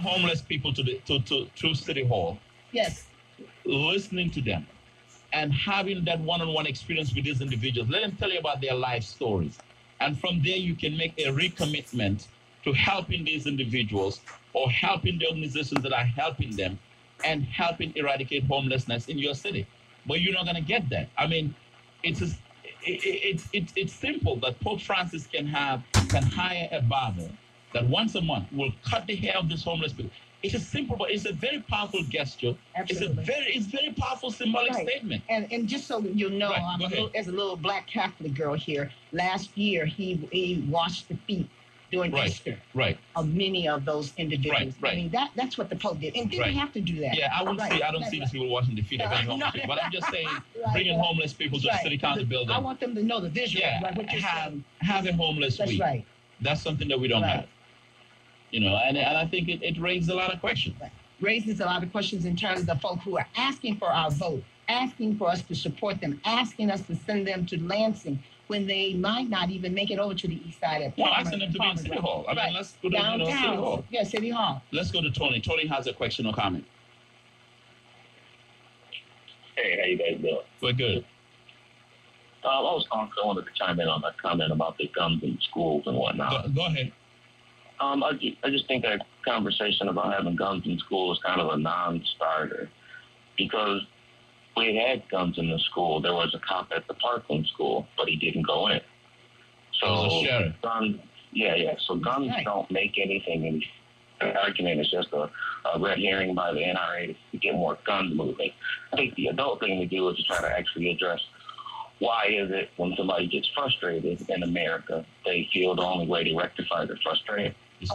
homeless people to City Hall. Yes. Listening to them and having that one-on-one experience with these individuals. Let them tell you about their life stories. And from there, you can make a recommitment to helping these individuals or helping the organizations that are helping them and helping eradicate homelessness in your city. But you're not going to get that. I mean, it's simple that Pope Francis can hire a barber that once a month will cut the hair of these homeless people. It's a simple, but it's a very powerful gesture. Absolutely. It's very powerful symbolic statement. And just so you know, as a little black Catholic girl here, last year he washed the feet during Easter of many of those individuals. I mean, that's what the Pope did. And didn't have to do that. Yeah, I don't see these people washing the feet of any homeless people. But I'm just saying, bringing homeless people to the city council building. I want them to know the visual. Have a homeless week. That's right. That's something that we don't have. You know, and I think it raises a lot of questions. Raises a lot of questions in terms of folk who are asking for our vote, asking for us to support them, asking us to send them to Lansing when they might not even make it over to the east side of Well, asking them to be in City Hall. I mean, let's go to downtown. City Hall. Yeah, City Hall. Let's go to Tony. Tony has a question or comment. Hey, how you guys doing? We're good. I wanted to chime in on that comment about the guns in schools and whatnot. Go ahead. I just think that conversation about having guns in school is kind of a non-starter because we had guns in the school. There was a cop at the Parkland school, but he didn't go in. So guns, So guns don't make anything. And the argument is just a red herring by the NRA to get more guns moving. I think the adult thing to do is to try to actually address why is it when somebody gets frustrated in America, they feel the only way to rectify their frustration is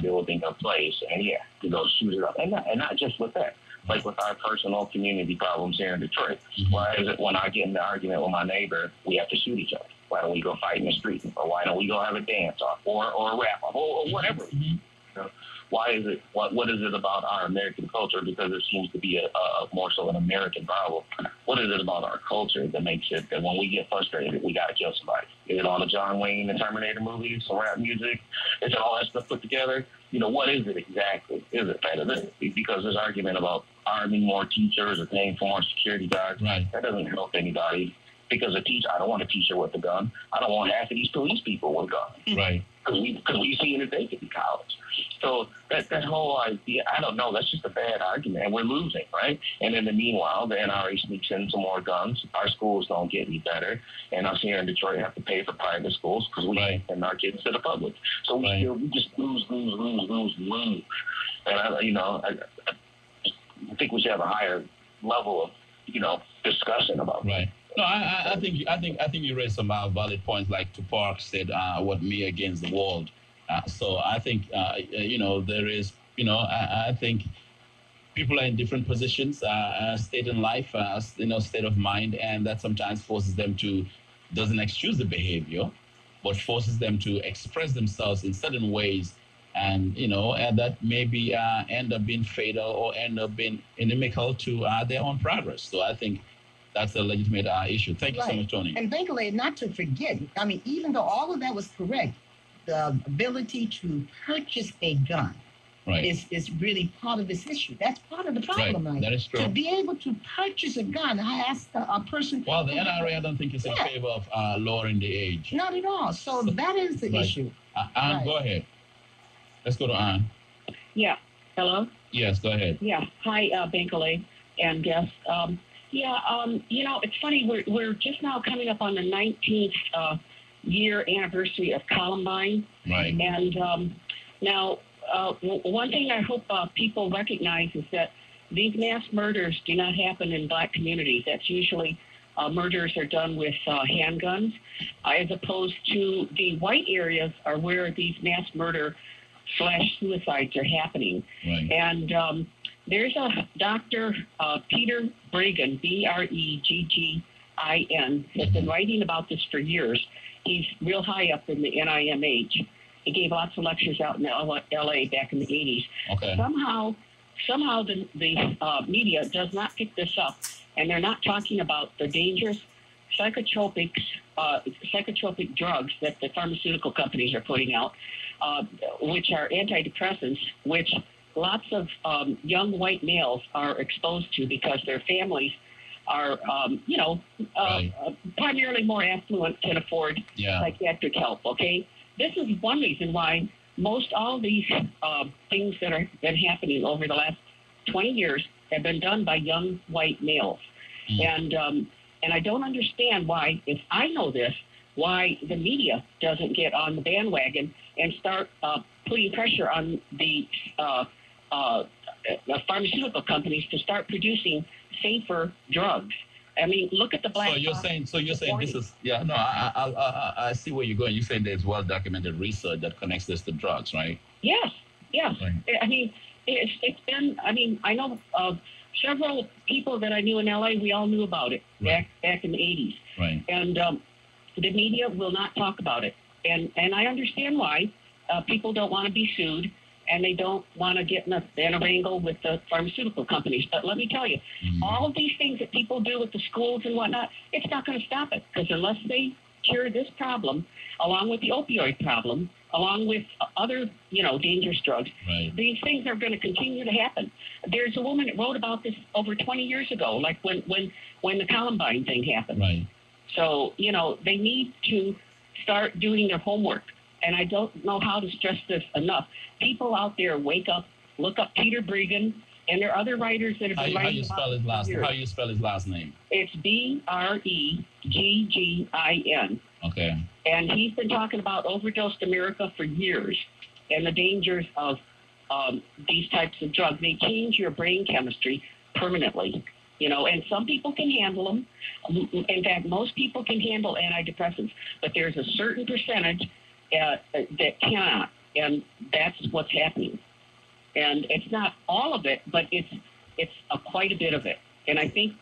building a place and to go shoot it up. And not just with that, like with our personal community problems here in Detroit. Mm-hmm. Why is it when I get in an argument with my neighbor, we have to shoot each other? Why don't we go fight in the street? Or why don't we go have a dance off or a rap off or whatever? Mm-hmm. You know? Why is it? What is it about our American culture? Because it seems to be a more so an American problem. What is it about our culture that makes it that when we get frustrated, we got to kill somebody? Is it all the John Wayne and Terminator movies, some rap music? Is it all that stuff put together? You know, what is it exactly? Is it better than because this argument about arming more teachers or paying for more security guards, that doesn't help anybody. Because I don't want a teacher with a gun. I don't want half of these police people with guns. Right. Because we see that they could be college. So that whole idea, I don't know, that's just a bad argument. And we're losing, right? And in the meanwhile, the NRA sneaks in some more guns. Our schools don't get any better. And us here in Detroit have to pay for private schools because we can't send our kids to the public. So we just lose. And I think we should have a higher level of, discussion about that. No, I think you raised some valid points. Like Tupac said, "What me against the world." So I think there is. I think people are in different positions, state in life, state of mind, and that sometimes forces them to doesn't excuse the behavior, but forces them to express themselves in certain ways, and and that maybe end up being fatal or end up being inimical to their own progress. So I think that's a legitimate issue. Thank you so much, Tony. And Bankley, not to forget, I mean, even though all of that was correct, the ability to purchase a gun is really part of this issue. That's part of the problem, right? That is true. To be able to purchase a gun, I asked a person... Well, the NRA, I don't think is in favor of lowering the age. Not at all. So that is the issue. Ann, go ahead. Let's go to Ann. Yeah. Hello? Yes, go ahead. Yeah. Hi, Bankley and guests. It's funny. We're just now coming up on the 19th year anniversary of Columbine. Right. And now, one thing I hope people recognize is that these mass murders do not happen in black communities. That's usually murders are done with handguns, as opposed to the white areas are where these mass murder/suicides are happening. Right. And there's a Dr. Peter Breggin, Breggin, has been writing about this for years. He's real high up in the NIMH. He gave lots of lectures out in L.A. back in the 80s. Okay. Somehow the media does not pick this up, and they're not talking about the dangerous psychotropic drugs that the pharmaceutical companies are putting out, which are antidepressants, which lots of young white males are exposed to because their families are, primarily more affluent, can afford psychiatric help, okay? This is one reason why most all these things that have been happening over the last 20 years have been done by young white males. And I don't understand why, if I know this, why the media doesn't get on the bandwagon and start putting pressure on the pharmaceutical companies to start producing safer drugs. I mean, look at the black. So you're saying this is I see where you're going. You're saying there's well documented research that connects this to drugs, right? Yes. Right. I mean, it's been. I mean, I know several people that I knew in LA. We all knew about it back in the 80s. Right. And the media will not talk about it, and I understand why. People don't want to be sued, and they don't want to get in a wrangle with the pharmaceutical companies. But let me tell you, all of these things that people do with the schools and whatnot, it's not going to stop it, because unless they cure this problem, along with the opioid problem, along with other, dangerous drugs, these things are going to continue to happen. There's a woman that wrote about this over 20 years ago, like when the Columbine thing happened. Right. So, they need to start doing their homework. And I don't know how to stress this enough. People out there, wake up, look up Peter Breggin, and there are other writers that have been writing. How you spell his last name? It's Breggin. Okay. And he's been talking about overdosed America for years and the dangers of these types of drugs. They change your brain chemistry permanently, and some people can handle them. In fact, most people can handle antidepressants, but there's a certain percentage that cannot, and that's what's happening. And it's not all of it, but it's quite a bit of it. And I think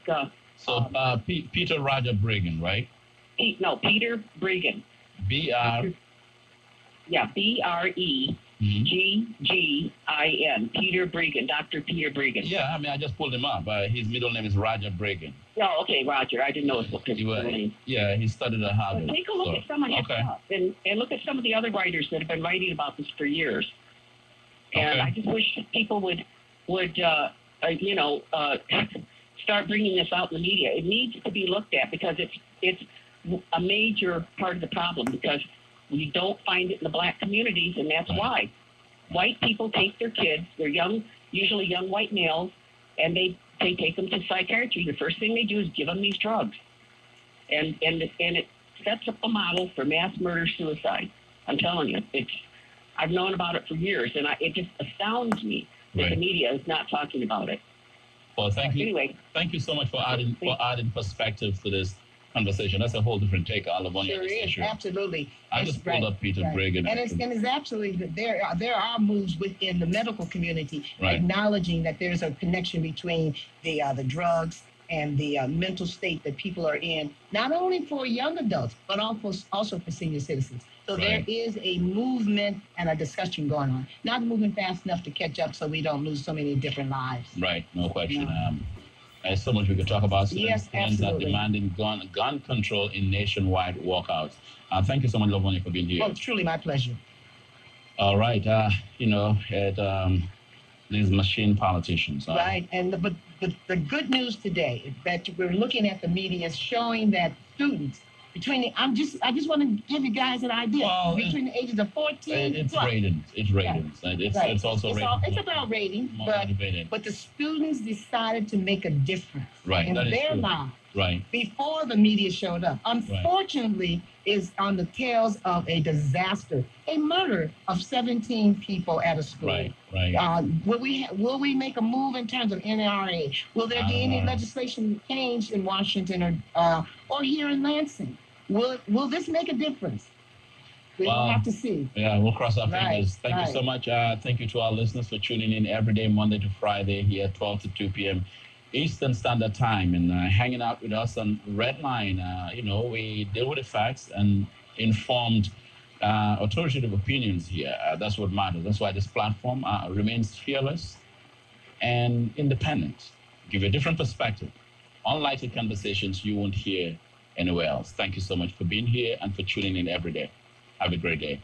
Peter Roger Breggin, right? Peter Breggin. B-R. Yeah, Breggin. Peter Breggin, Dr. Peter Breggin. Yeah, I mean, I just pulled him up. His middle name is Roger Breggin. Oh, okay, Roger. I didn't know his name. Yeah, he studied at Harvard. Take a look at some of his stuff and look at some of the other writers that have been writing about this for years. And I just wish people would start bringing this out in the media. It needs to be looked at, because it's a major part of the problem, because we don't find it in the black communities, and that's why. White people take their kids, they're usually young white males, and they take them to psychiatry. The first thing they do is give them these drugs. And it sets up a model for mass murder suicide. I'm telling you, I've known about it for years, and it just astounds me that the media is not talking about it. Well, thank you. Anyway, thank you so much for adding perspective to this conversation. That's a whole different take on Livonia. Sure is, absolutely. I just pulled up Peter Breggin. And it's absolutely, there are moves within the medical community acknowledging that there's a connection between the drugs and the mental state that people are in, not only for young adults, but also for senior citizens. So there is a movement and a discussion going on. Not moving fast enough to catch up so we don't lose so many different lives. Right, no question. There's so much we could talk about. Yes, absolutely. Demanding gun control in nationwide walkouts. Thank you so much, Livonia, for being here. Well, it's truly my pleasure. All right. These machine politicians. Right. But the good news today is that we're looking at the media showing that students I just want to give you guys an idea. Between the ages of 14 it's ratings. It's ratings. It's also ratings. It's about ratings, but the students decided to make a difference in their lives before the media showed up. Unfortunately, is on the tails of a disaster, a murder of 17 people at a school. Will we make a move in terms of NRA? Will there be any legislation change in Washington or here in Lansing? Will this make a difference? We'll have to see. Yeah, we'll cross our fingers. Thank you so much. Thank you to our listeners for tuning in every day, Monday to Friday, here at 12 to 2 p.m. Eastern Standard Time, and hanging out with us on Redline. We deal with the facts and informed, authoritative opinions here. That's what matters. That's why this platform remains fearless and independent. Give you a different perspective. Unlikely conversations you won't hear anywhere else. Thank you so much for being here and for tuning in every day. Have a great day.